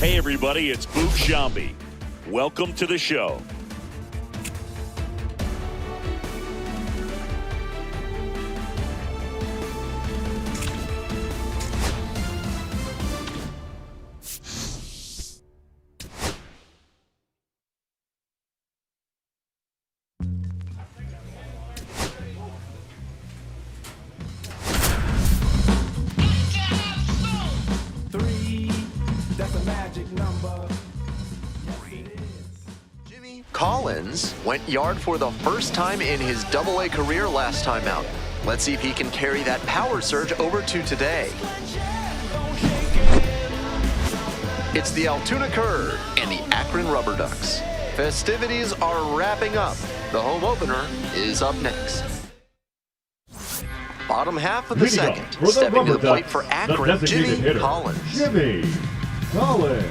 Hey everybody, it's Boog Shambi. Welcome to the show. Collins went yard for the first time in his Double-A career last time out. Let's see if he can carry that power surge over to today. It's the Altoona Curve and the Akron Rubber Ducks. Festivities are wrapping up. The home opener is up next. Bottom half of the second, stepping to the plate for Akron, Jimmy Collins. Jimmy Collins.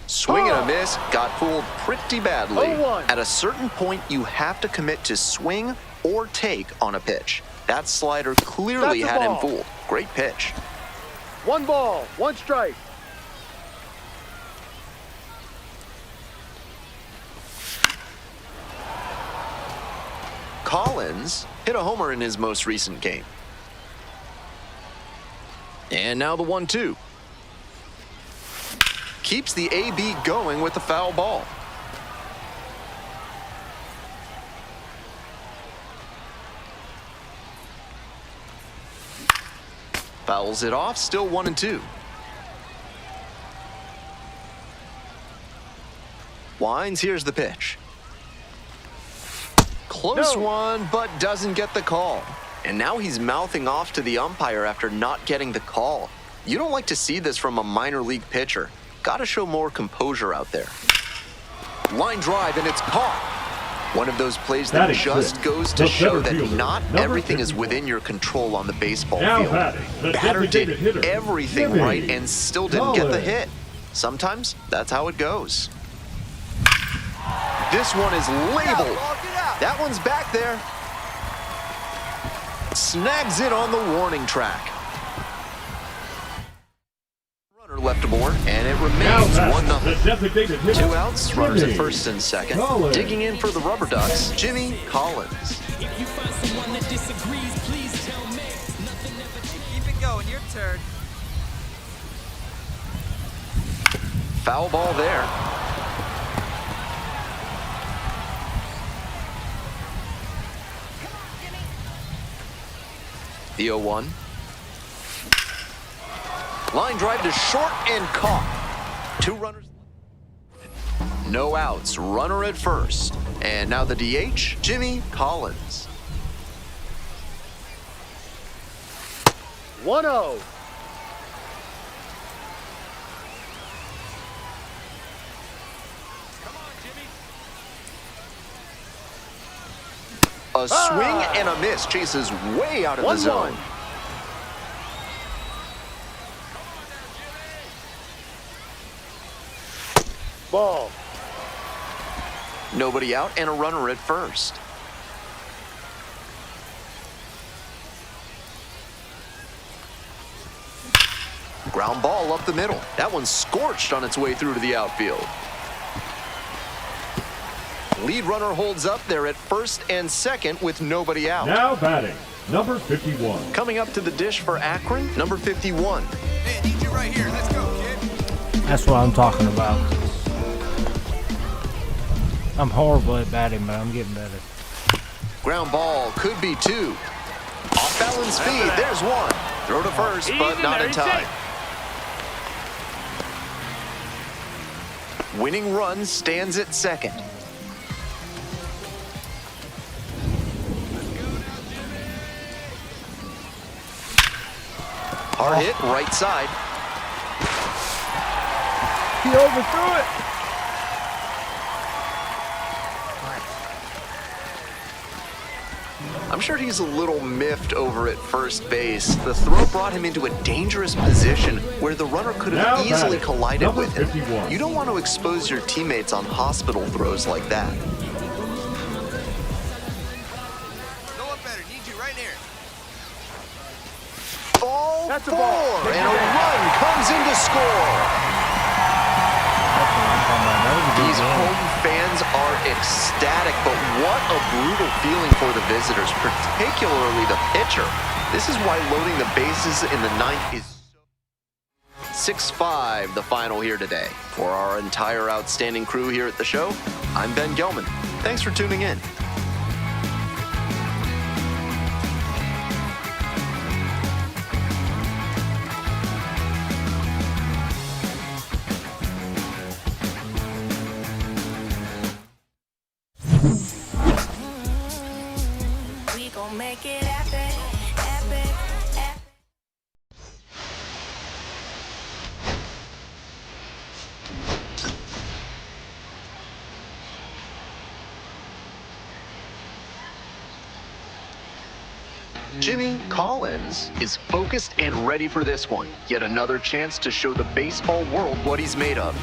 Swing and a miss, got fooled pretty badly. At a certain point, you have to commit to swing or take on a pitch. That slider clearly had him fooled. Great pitch. 1 ball, 1 strike. Collins hit a homer in his most recent game. And now the 1-2. Keeps the AB going with the foul ball. Fouls it off, still 1-2. Winds, here's the pitch. Close one, but doesn't get the call. And now he's mouthing off to the umpire after not getting the call. You don't like to see this from a minor league pitcher. Got to show more composure out there. Line drive, and it's caught. One of those plays that just goes to show that not everything is within your control on the baseball field. Batter did everything right and still didn't get the hit. Sometimes that's how it goes. This one is labeled. That one's back there. Snags it on the warning track. Runner left aboard, and it remains 1-0. 2 outs, runners at first and second. Digging in for the Rubber Ducks, Jimmy Collins. If you find someone that disagrees, please tell me. Keep it going, your turn. Foul ball there. The 0-1. Line drive to short and caught. 2 runners. No outs. Runner at first. And now the DH, Jimmy Collins. 1-0. A swing and a miss. Chases way out of the zone. Ball. Nobody out and a runner at first. Ground ball up the middle. That one's scorched on its way through to the outfield. Lead runner holds up there at first and second with nobody out. Now batting, number 51. Coming up to the dish for Akron, number 51. Hey, I need you right here. Let's go, kid. That's what I'm talking about. I'm horrible at batting, but I'm getting better. Ground ball could be 2. Off balance speed, there's 1. Throw to first, but not in time. Winning run stands at second. Hard hit, right side. He overthrew it. I'm sure he's a little miffed over at first base. The throw brought him into a dangerous position where the runner could have easily collided with him. 51. You don't want to expose your teammates on hospital throws like that. Go up better. Need you right here. Ball That's a 4, ball. and a run comes in to score. These home fans are ecstatic, but what a brutal feeling for the visitors, particularly the pitcher. This is why loading the bases in the ninth is 6-5, the final here today. For our entire outstanding crew here at the show, I'm Ben Gelman. Thanks for tuning in. We gon' make it epic, epic, epic. Jimmy Collins is focused and ready for this one. Yet another chance to show the baseball world what he's made of.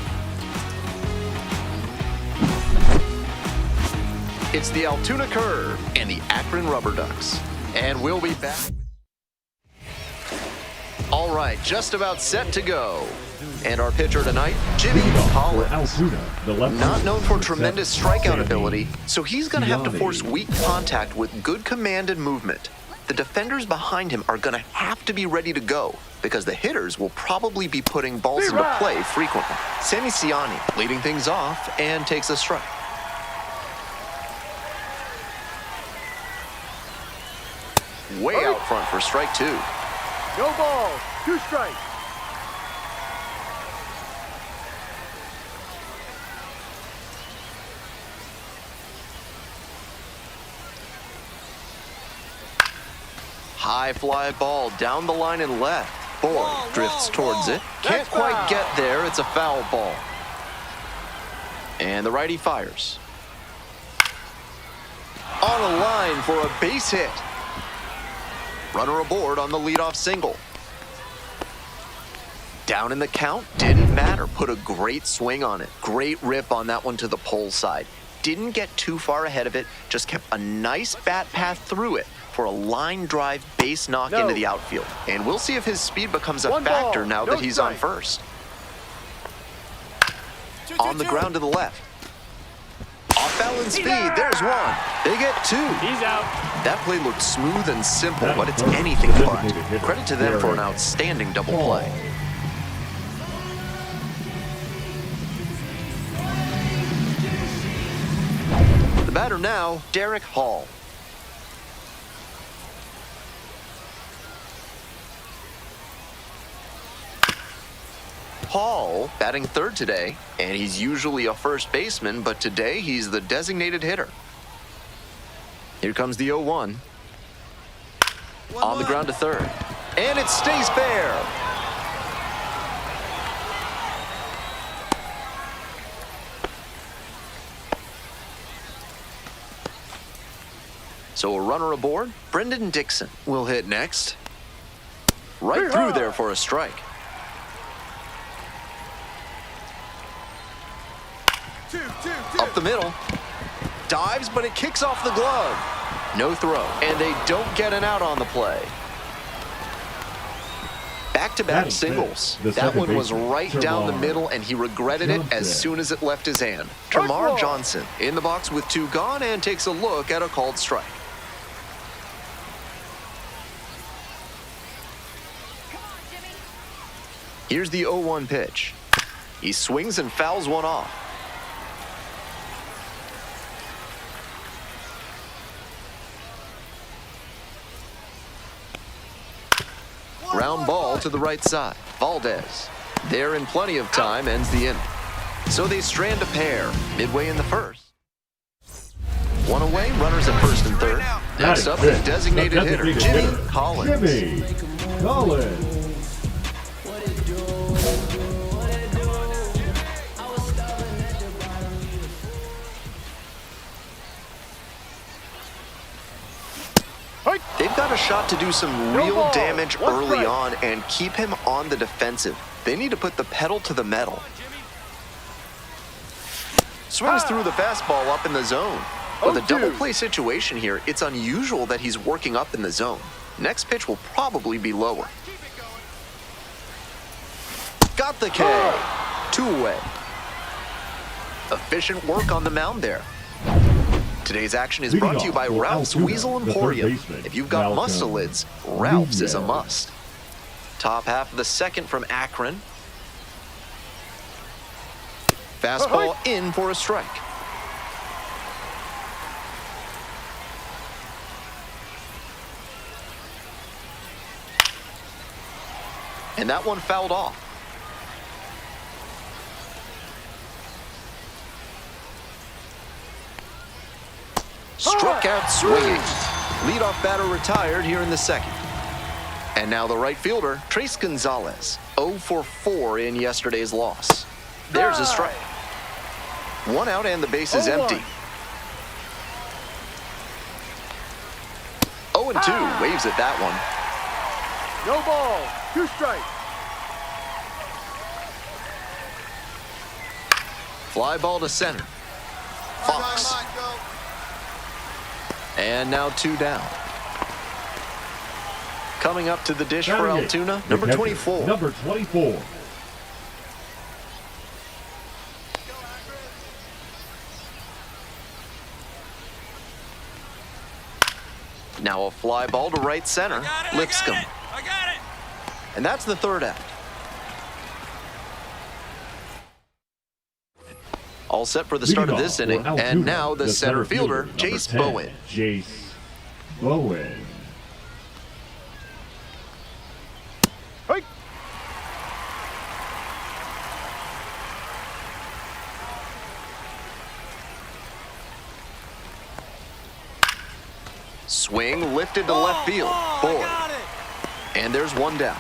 It's the Altoona Curve and the Akron Rubber Ducks. And we'll be back. All right, just about set to go. And our pitcher tonight, Jimmy Collins. Altoona, the left Not fielder, known for tremendous strikeout Sammy ability, so he's going to have to Gianni. force weak contact with good command and movement. The defenders behind him are going to have to be ready to go because the hitters will probably be putting balls into play frequently. Sammy Gianni leading things off and takes a strike. Way out front for strike 2. No balls. 2 strikes. High fly ball down the line and left. Boy drifts towards it. Can't That's quite foul. get there. It's a foul ball. And the righty fires. On a line for a base hit. Runner aboard on the leadoff single. Down in the count, didn't matter. Put a great swing on it. Great rip on that one to the pole side. Didn't get too far ahead of it, just kept a nice bat path through it for a line drive base knock No. into the outfield. And we'll see if his speed becomes a 1 factor ball, now no that he's on strike. first. On the ground to the left. Off balance speed, there's one. They get 2. He's out. That play looked smooth and simple, That but it's was anything the but. designated hitter, Credit to them for an Derek outstanding double Hall. play. The batter now, Derek Hall. Hall batting third today, and he's usually a first baseman, but today he's the designated hitter. Here comes the 0-1. On the ground to third. And it stays fair. So a runner aboard. Brendan Dixon will hit next. Right through there for a strike. 2, 2, 2. Up the middle. Dives, but it kicks off the glove. No throw. And they don't get an out on the play. Back-to-back Batting singles. fifth, the That second one was baseman, right down the Termarr middle, and he regretted it as Johnson. soon as it left his hand. First Termarr ball. Johnson in the box with 2 gone and takes a look at a called strike. Here's the 0-1 pitch. He swings and fouls one off. Ground ball to the right side. Valdez, there in plenty of time, ends the inning. So they strand a pair midway in the first. One away, runners at first and third. Next up, the designated hitter, Jimmy Collins. Jimmy Collins. They've got a shot to do some real damage early on and keep him on the defensive. They need to put the pedal to the metal. Swings through the fastball up in the zone. With a double play situation here, it's unusual that he's working up in the zone. Next pitch will probably be lower. Got the K. 2 away. Efficient work on the mound there. Today's action is brought to you by Ralph's Weasel Emporium. If you've got mustelids, Ralph's is a must. Top half of the second from Akron. Fastball in for a strike. And that one fouled off. Struck out swinging. Leadoff batter retired here in the second. And now the right fielder, Trace Gonzalez, 0 for 4 in yesterday's loss. There's a strike. 1 out and the base is empty. 0-2, waves at that one. No ball, 2 strikes. Fly ball to center. Fox. And now 2 down. Coming up to the dish for Altoona, number 24. Number 24. Now a fly ball to right center. Lipscomb. I got it. And that's the third out. All set for the start of this inning. And now the center fielder, Jace Bowen. Jace Bowen. Swing lifted to left field. Boyd. And there's 1 down.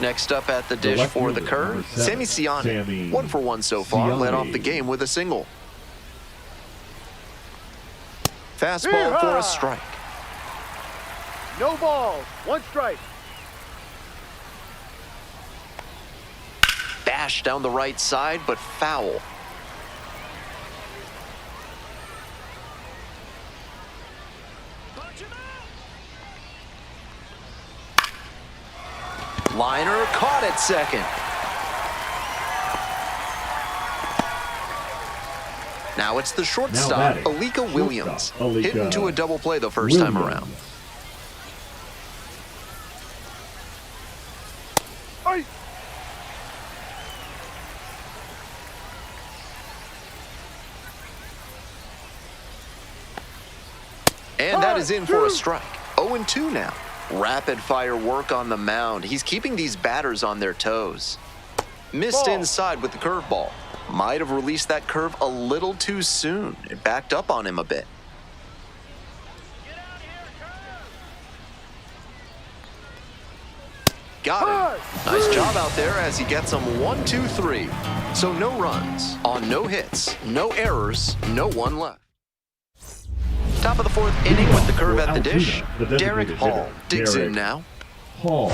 Next up at the dish for the curve, Sammy Siani. 1 for 1 so far, led off the game with a single. Fastball for a strike. No balls, 1 strike. Bash down the right side, but foul. Liner caught at second. Now it's the shortstop, Alika Williams. Hit into a double play the first time around. And that is in for a strike. 0-2 now. Rapid fire work on the mound. He's keeping these batters on their toes. Missed inside with the curveball. Might have released that curve a little too soon. It backed up on him a bit. Got it. Nice job out there as he gets him 1, 2, 3. So no runs on no hits, no errors, no one left. Top of the 4th inning with the curve at the dish. Derek Hall digs in now. Hall.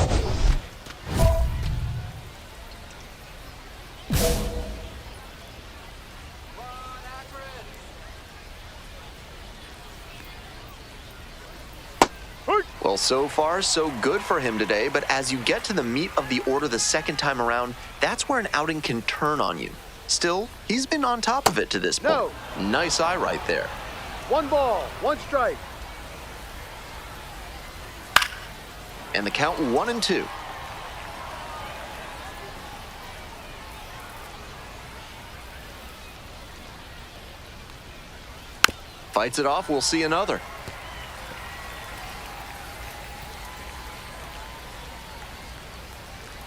Well, so far, so good for him today, but as you get to the meat of the order the second time around, that's where an outing can turn on you. Still, he's been on top of it to this point. Nice eye right there. 1 ball, 1 strike. And the count 1-2. Fights it off, we'll see another.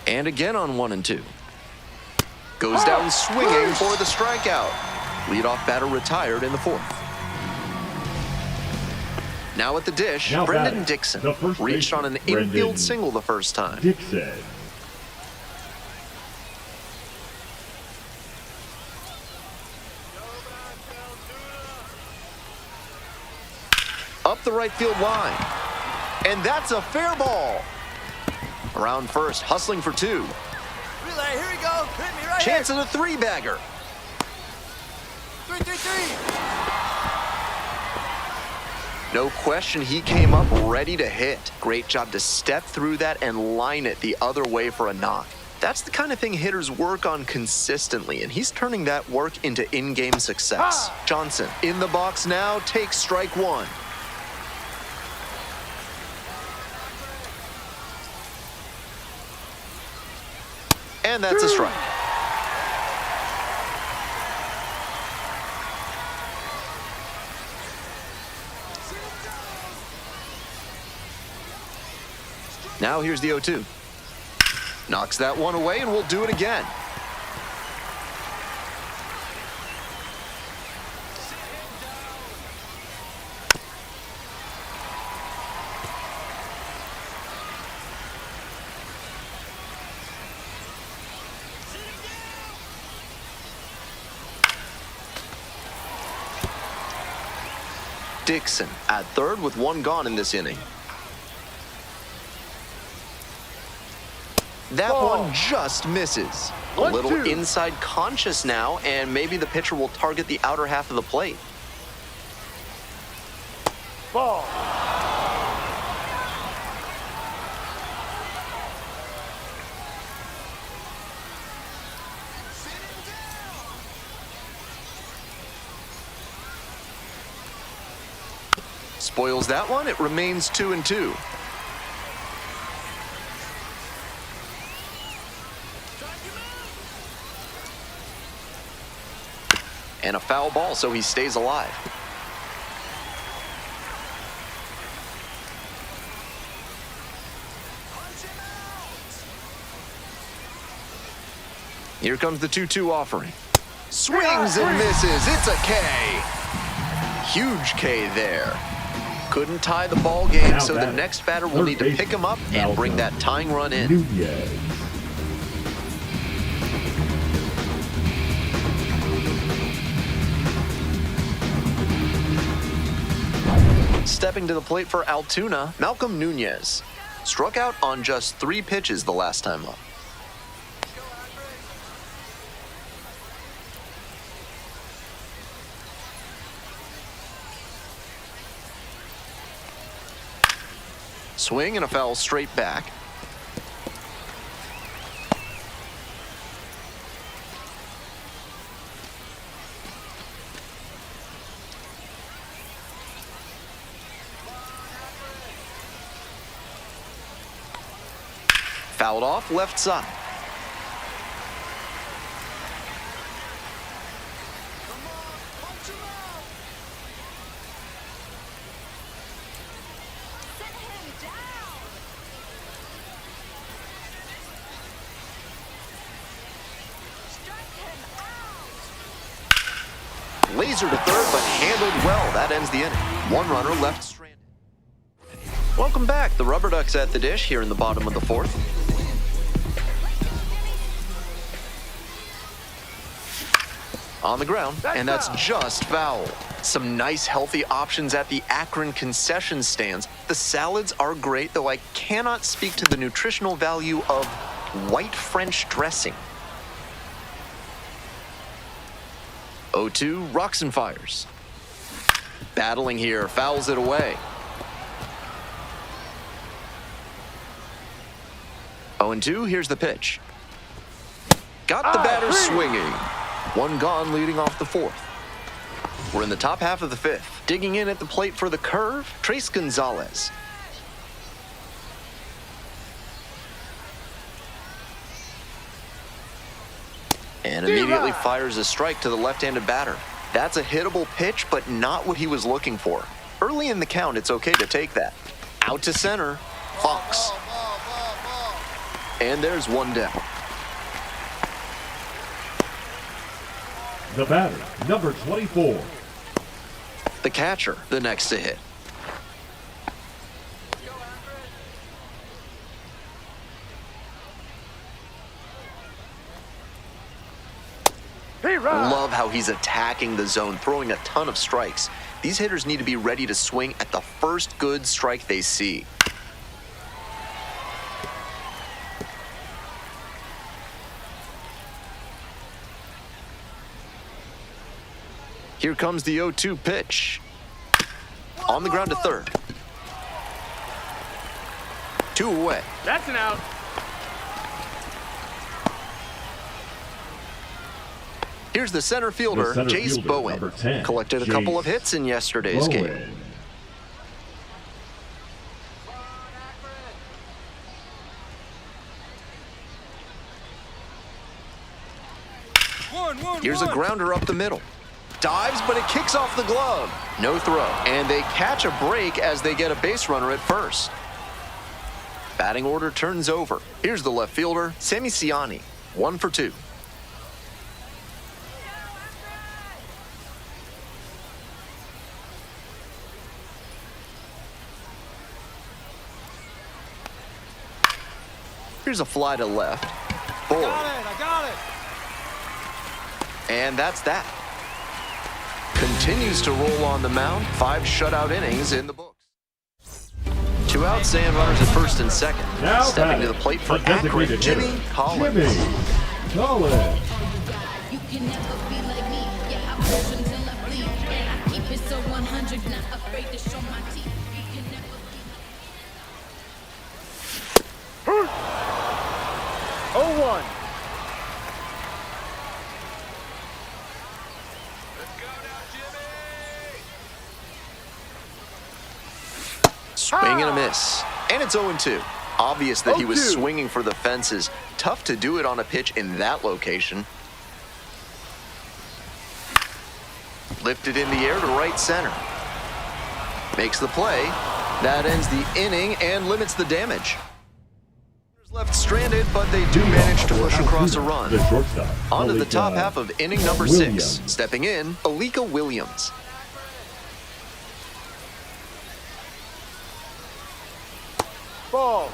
And again on 1-2. Goes down swinging for the strikeout. Leadoff batter retired in the 4th. Now at the dish, Brendan Dixon reached on an infield single the first time. Dixon. Up the right field line. And that's a fair ball. Around first, hustling for two. Relay, here we go. Hit me right Chance here. at a three-bagger. 3-3-3. No question, he came up ready to hit. Great job to step through that and line it the other way for a knock. That's the kind of thing hitters work on consistently, and he's turning that work into in-game success. Johnson in the box now, takes strike one. And that's a strike. Now here's the 0-2. Knocks that one away, and we'll do it again. Dixon at third with one gone in this inning. That one just misses. A little inside conscious now, and maybe the pitcher will target the outer half of the plate. Ball. Spoils that one. It remains 2-2. And a foul ball, so he stays alive. Here comes the 2-2 offering. Swings and misses. It's a K. Huge K there. Couldn't tie the ball game, Now so the batting. next batter will Third need to pick him up and bring that tying run in. Nunez. Stepping to the plate for Altoona, Malcolm Nunez. Struck out on just 3 pitches the last time up. Swing and a foul straight back. Fouled off left side. Laser to third, but handled well. That ends the inning. One runner left stranded. Welcome back. The Rubber Ducks at the dish here in the bottom of the fourth. On the ground, and that's just foul. Some nice, healthy options at the Akron concession stands. The salads are great, though I cannot speak to the nutritional value of white French dressing. 0-2, rocks and fires. Battling here, fouls it away. 0-2, here's the pitch. Got the batter swinging. One gone leading off the fourth. We're in the top half of the fifth. Digging in at the plate for the curve, Trace Gonzalez. And immediately fires a strike to the left-handed batter. That's a hittable pitch, but not what he was looking for. Early in the count, it's okay to take that. Out to center, Fox. And there's one down. The batter, number 24. The catcher, the next to hit. Love how he's attacking the zone, throwing a ton of strikes. These hitters need to be ready to swing at the first good strike they see. Here comes the 0-2 pitch. On the ground to third. 2 away. That's an out. Here's the center fielder, Jace Bowen. number 10, Collected a couple of hits in yesterday's game. Here's a grounder up the middle. Dives, but it kicks off the glove. No throw. And they catch a break as they get a base runner at first. Batting order turns over. Here's the left fielder, Sammy Siani. 1 for 2. Here's a fly to left. Board. I got it. And that's that. Continues to roll on the mound. 5 shutout innings in the books. 2 outs and runners at first and second. Now Stepping to the plate for accurate Jimmy Collins. Jimmy Collins. You can never be like me. Yeah, I push until I bleed. And I keep it so 100, not afraid to show my teeth. You can never be. 0-1. Swing and a miss. And it's 0-2. Obvious that he was 0-2. swinging for the fences. Tough to do it on a pitch in that location. Lifted in the air to right center. Makes the play. That ends the inning and limits the damage. Left stranded, but they do manage to push across a run. The shortstop. On to the top Alika half of inning number Williams. 6. Stepping in, Alika Williams. Ball.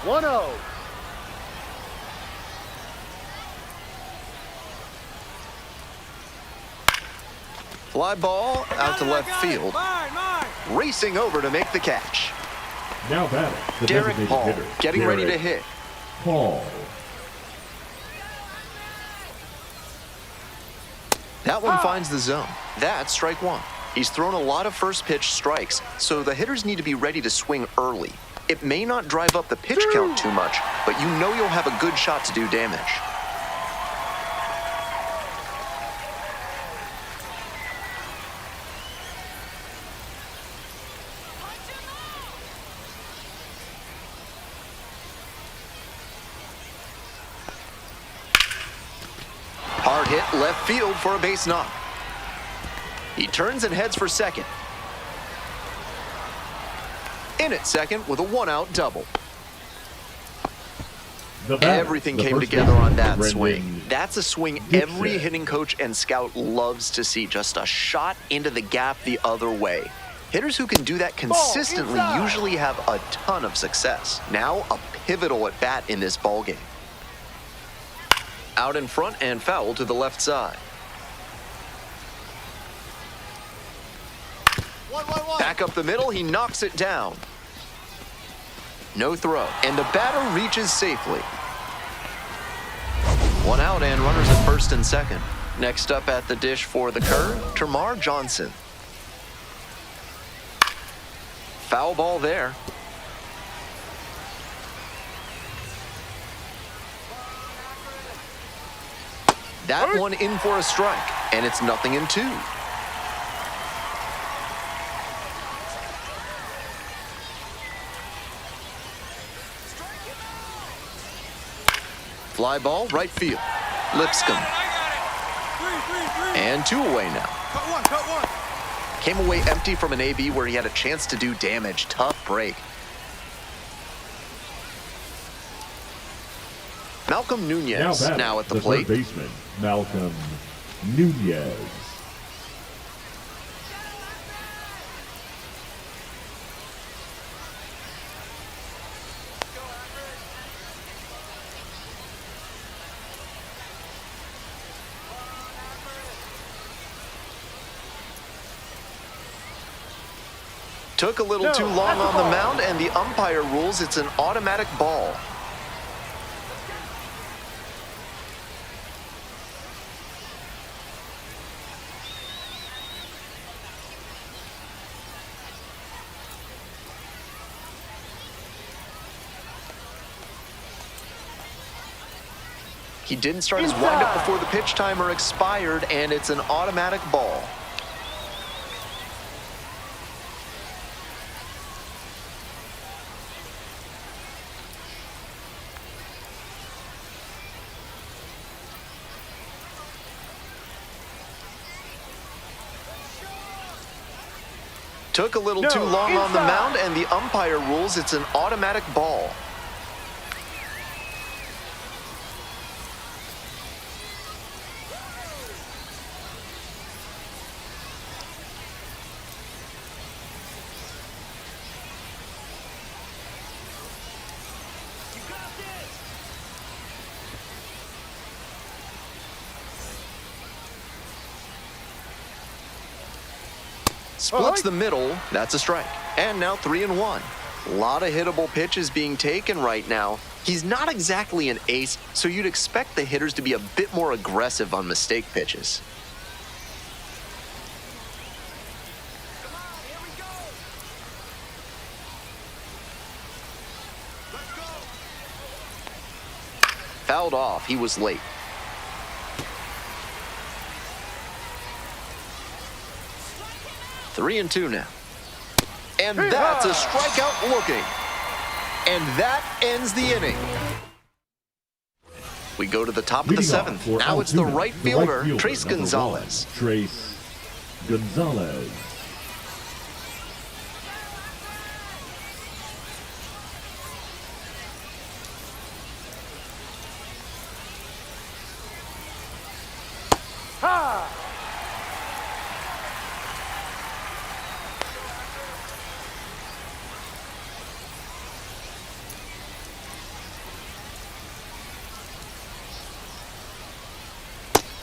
1-0. Fly ball out to left field. Mine. Racing over to make the catch. Now batting, the Derek designated Paul hitter, getting ready to Derek hit. Paul. That one finds the zone. That's strike 1. He's thrown a lot of first pitch strikes, so the hitters need to be ready to swing early. It may not drive up the pitch count too much, but you know you'll have a good shot to do damage. Hard hit left field for a base knock. He turns and heads for second. In at second with a 1-out double. The batter, Everything the came first together on that baseman, swing. Brendan That's a swing Gibson. every hitting coach and scout loves to see. Just a shot into the gap the other way. Hitters who can do that consistently inside. usually have a ton of success. Now a pivotal at bat in this ballgame. Out in front and foul to the left side. 1-1-1. Back up the middle, he knocks it down. No throw, and the batter reaches safely. 1 out and runners at first and second. Next up at the dish for the curve, Termar Johnson. Foul ball there. That one in for a strike, and it's 0-2. Fly ball, right field. Lipscomb. I got it. 3. And 2 away now. Cut one. Came away empty from an AB where he had a chance to do damage. Tough break. Malcolm Nunez batting, now at the third plate. baseman, Malcolm Nunez. Took a little too long on the mound, and the umpire rules it's an automatic ball. He didn't start his windup before the pitch timer expired, and it's an automatic ball. Took a little too long on the mound, and the umpire rules it's an automatic ball. Splits the middle, that's a strike. And now 3-1. A lot of hittable pitches being taken right now. He's not exactly an ace, so you'd expect the hitters to be a bit more aggressive on mistake pitches. Fouled off, he was late. Three and two now. And that's a strikeout looking. And that ends the inning. We go to the top of the seventh. Now it's the right fielder, Trace Gonzalez. Trace Gonzalez.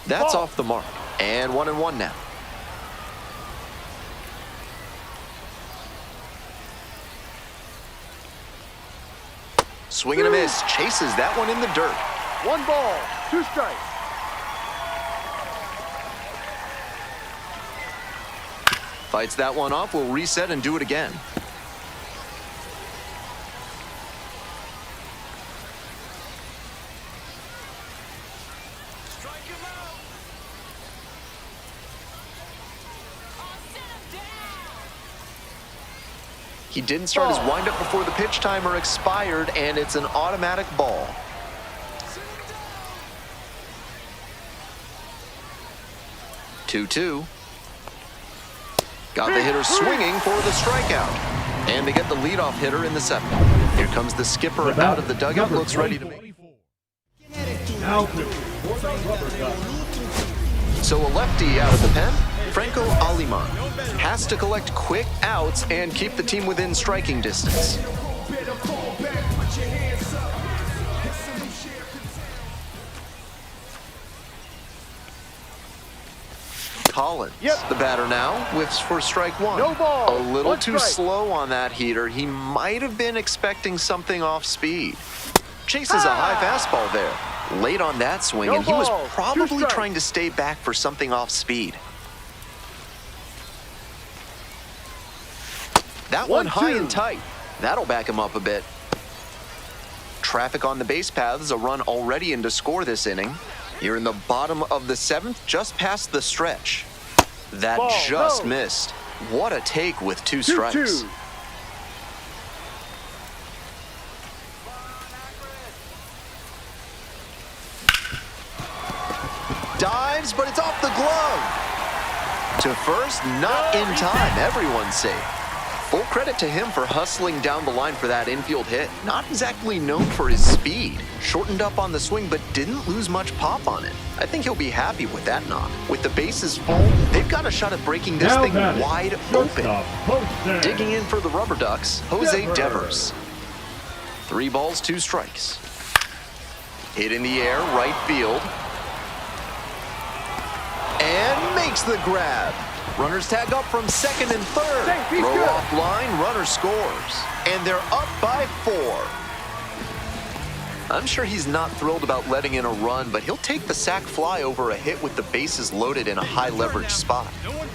That's off the mark. And 1-1 now. Swing and a miss. Chases that one in the dirt. 1 ball, 2 strikes. Fights that one off. We'll reset and do it again. He didn't start his windup before the pitch timer expired, and it's an automatic ball. Two. Got the hitter swinging for the strikeout. And they get the leadoff hitter in the 7th. Here comes the skipper out of the dugout, looks ready to make. So a lefty out of the pen, Franco Aliman, has to collect quick outs and keep the team within striking distance. Collins, the batter now, whiffs for strike 1. No ball. A little 1 too strike. slow on that heater. He might have been expecting something off speed. Chases a high fastball there. Late on that swing, No and he was ball. 2 probably strikes. trying to stay back for something off speed. That one high 1-2. and tight. That'll back him up a bit. Traffic on the base paths, a run already in to score this inning. You're in the bottom of the 7th, just past the stretch. That Ball, just no. missed. What a take with 2 2-2. strikes. Dives, but it's off the glove. To first, not in time. Everyone's safe. Full credit to him for hustling down the line for that infield hit. Not exactly known for his speed. Shortened up on the swing, but didn't lose much pop on it. I think he'll be happy with that knock. With the bases full, they've got a shot at breaking this thing wide open. Digging in for the Rubber Ducks, Jose Devers. 3 balls, 2 strikes. Hit in the air, right field. And makes the grab. Runners tag up from second and third. Safe, he's Throw good. off line, runner scores. And they're up by 4. I'm sure he's not thrilled about letting in a run, but he'll take the sac fly over a hit with the bases loaded in a high leverage spot.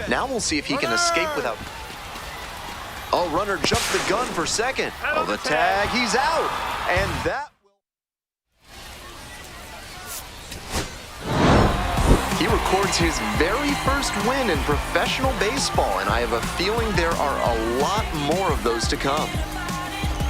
Now we'll see if he can escape without... Oh, runner jumped the gun for second. Oh, the tag, he's out. And that... He records his very first win in professional baseball, and I have a feeling there are a lot more of those to come.